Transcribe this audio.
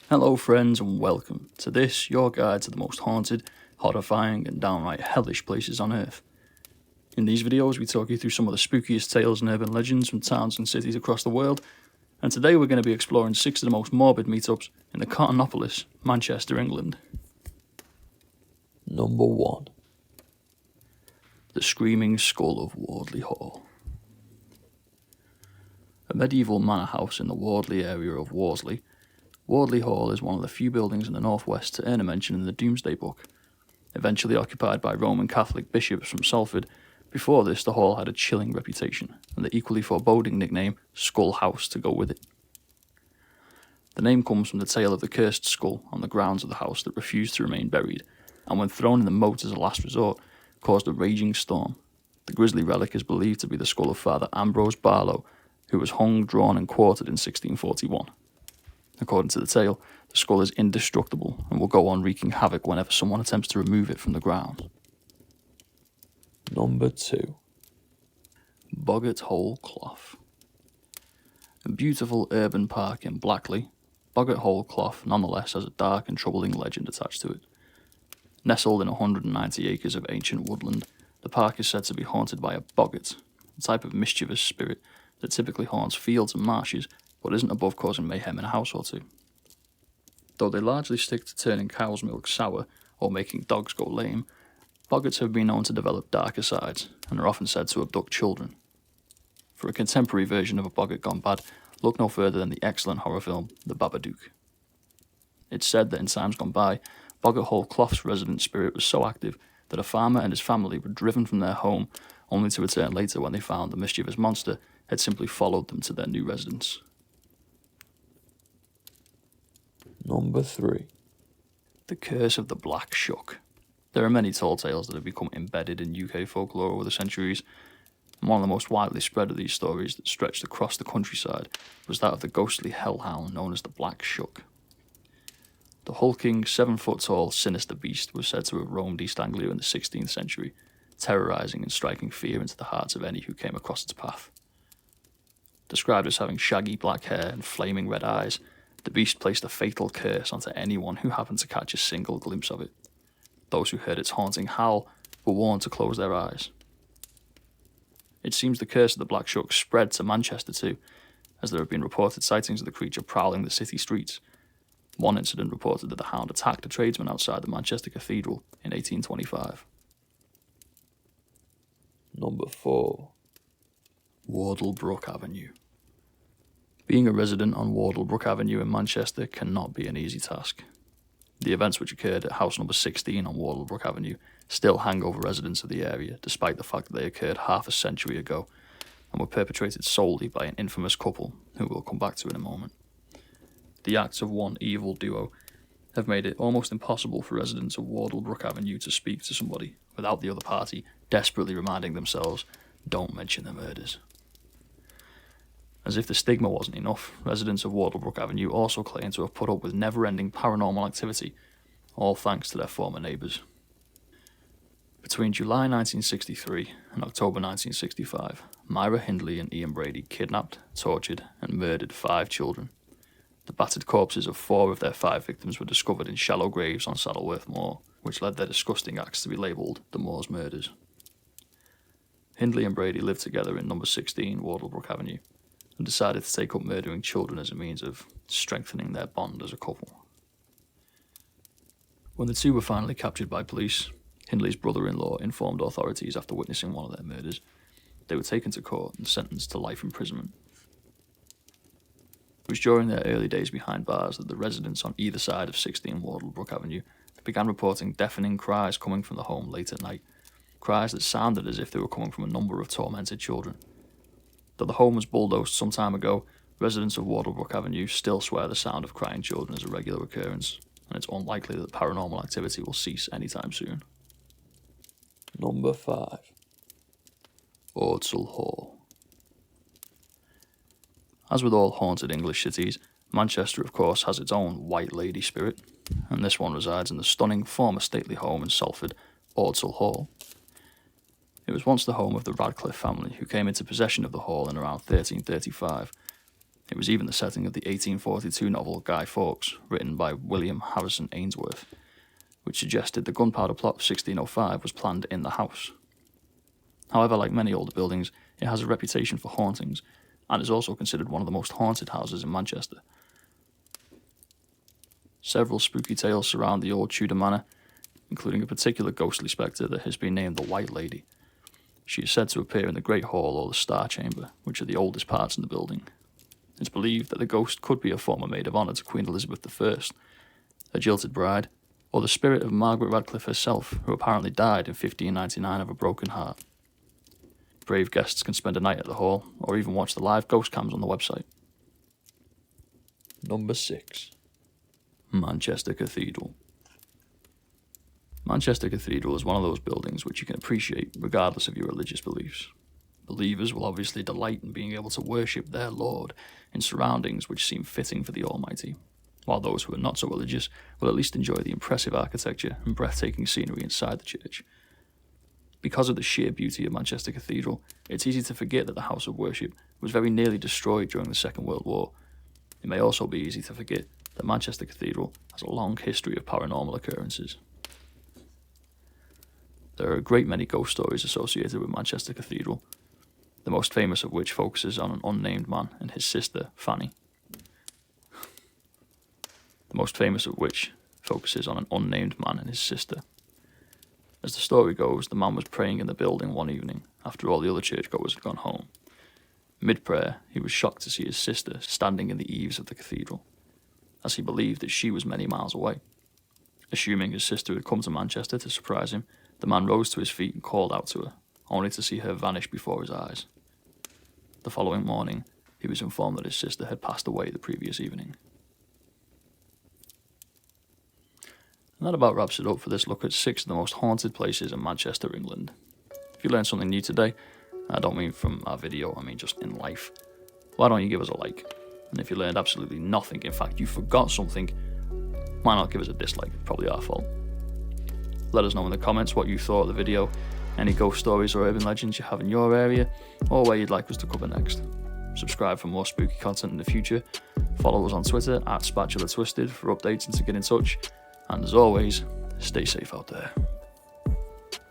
Hello friends and welcome to this, your guide to the most haunted, horrifying and downright hellish places on earth. In these videos we talk you through some of the spookiest tales and urban legends from towns and cities across the world, and today we're going to be exploring 6 of the most morbid meetups in the Cottonopolis, Manchester, England. Number 1. The Screaming Skull of Wardley Hall. A medieval manor house in the Wardley area of Worsley, Wardley Hall is one of the few buildings in the northwest to earn a mention in the Domesday Book. Eventually occupied by Roman Catholic bishops from Salford, before this the hall had a chilling reputation, and the equally foreboding nickname Skull House to go with it. The name comes from the tale of the cursed skull on the grounds of the house that refused to remain buried, and when thrown in the moat as a last resort, caused a raging storm. The grisly relic is believed to be the skull of Father Ambrose Barlow, who was hung, drawn and quartered in 1641. According to the tale, the skull is indestructible and will go on wreaking havoc whenever someone attempts to remove it from the ground. Number 2. Boggart Hole Clough. A beautiful urban park in Blackley, Boggart Hole Clough nonetheless has a dark and troubling legend attached to it. Nestled in 190 acres of ancient woodland, the park is said to be haunted by a boggart, a type of mischievous spirit that typically haunts fields and marshes, but isn't above causing mayhem in a house or two. Though they largely stick to turning cow's milk sour or making dogs go lame, boggarts have been known to develop darker sides and are often said to abduct children. For a contemporary version of a boggart gone bad, look no further than the excellent horror film The Babadook. It's said that in times gone by, Boggart Hole Clough's resident spirit was so active that a farmer and his family were driven from their home, only to return later when they found the mischievous monster had simply followed them to their new residence. Number 3. The Curse of the Black Shuck. There are many tall tales that have become embedded in UK folklore over the centuries, and one of the most widely spread of these stories that stretched across the countryside was that of the ghostly hellhound known as the Black Shuck. The hulking, 7-foot-tall, sinister beast was said to have roamed East Anglia in the 16th century, terrorising and striking fear into the hearts of any who came across its path. Described as having shaggy black hair and flaming red eyes, the beast placed a fatal curse onto anyone who happened to catch a single glimpse of it. Those who heard its haunting howl were warned to close their eyes. It seems the curse of the Black Shuck spread to Manchester too, as there have been reported sightings of the creature prowling the city streets. One incident reported that the hound attacked a tradesman outside the Manchester Cathedral in 1825. Number 4. Wardlebrook Avenue. Being a resident on Wardlebrook Avenue in Manchester cannot be an easy task. The events which occurred at house number 16 on Wardlebrook Avenue still hang over residents of the area, despite the fact that they occurred half a century ago and were perpetrated solely by an infamous couple who we'll come back to in a moment. The acts of one evil duo have made it almost impossible for residents of Wardlebrook Avenue to speak to somebody without the other party desperately reminding themselves, "Don't mention the murders." As if the stigma wasn't enough, residents of Wardlebrook Avenue also claim to have put up with never-ending paranormal activity, all thanks to their former neighbours. Between July 1963 and October 1965, Myra Hindley and Ian Brady kidnapped, tortured and murdered 5 children. The battered corpses of 4 of their 5 victims were discovered in shallow graves on Saddleworth Moor, which led their disgusting acts to be labelled the Moor's Murders. Hindley and Brady lived together in number 16 Wardlebrook Avenue, and decided to take up murdering children as a means of strengthening their bond as a couple. When the two were finally captured by police, Hindley's brother-in-law informed authorities after witnessing one of their murders. They were taken to court and sentenced to life imprisonment. It was during their early days behind bars that the residents on either side of 16 Wardlebrook Avenue began reporting deafening cries coming from the home late at night, cries that sounded as if they were coming from a number of tormented children. Though the home was bulldozed some time ago, residents of Wardlebrook Avenue still swear the sound of crying children is a regular occurrence, and it's unlikely that paranormal activity will cease anytime soon. Number 5. Ordsall Hall. As with all haunted English cities, Manchester of course has its own White Lady spirit, and this one resides in the stunning former stately home in Salford, Ordsall Hall. It was once the home of the Radcliffe family, who came into possession of the hall in around 1335. It was even the setting of the 1842 novel Guy Fawkes, written by William Harrison Ainsworth, which suggested the gunpowder plot of 1605 was planned in the house. However, like many older buildings, it has a reputation for hauntings, and is also considered one of the most haunted houses in Manchester. Several spooky tales surround the old Tudor manor, including a particular ghostly spectre that has been named the White Lady. She is said to appear in the Great Hall or the Star Chamber, which are the oldest parts in the building. It's believed that the ghost could be a former maid of honour to Queen Elizabeth I, a jilted bride, or the spirit of Margaret Radcliffe herself, who apparently died in 1599 of a broken heart. Brave guests can spend a night at the hall, or even watch the live ghost cams on the website. Number 6. Manchester Cathedral. Manchester Cathedral is one of those buildings which you can appreciate regardless of your religious beliefs. Believers will obviously delight in being able to worship their Lord in surroundings which seem fitting for the Almighty, while those who are not so religious will at least enjoy the impressive architecture and breathtaking scenery inside the church. Because of the sheer beauty of Manchester Cathedral, it's easy to forget that the house of worship was very nearly destroyed during the Second World War. It may also be easy to forget that Manchester Cathedral has a long history of paranormal occurrences. There are a great many ghost stories associated with Manchester Cathedral, the most famous of which focuses on an unnamed man and his sister, Fanny. As the story goes, the man was praying in the building one evening after all the other churchgoers had gone home. Mid-prayer, he was shocked to see his sister standing in the eaves of the cathedral, as he believed that she was many miles away. Assuming his sister had come to Manchester to surprise him, the man rose to his feet and called out to her, only to see her vanish before his eyes. The following morning, he was informed that his sister had passed away the previous evening. And that about wraps it up for this look at 6 of the most haunted places in Manchester, England. If you learned something new today, I don't mean from our video, I mean just in life, why don't you give us a like? And if you learned absolutely nothing, in fact you forgot something, why not give us a dislike? Probably our fault. Let us know in the comments what you thought of the video, any ghost stories or urban legends you have in your area, or where you'd like us to cover next. Subscribe for more spooky content in the future. Follow us on Twitter @SpatulaTwisted for updates and to get in touch. And as always, stay safe out there.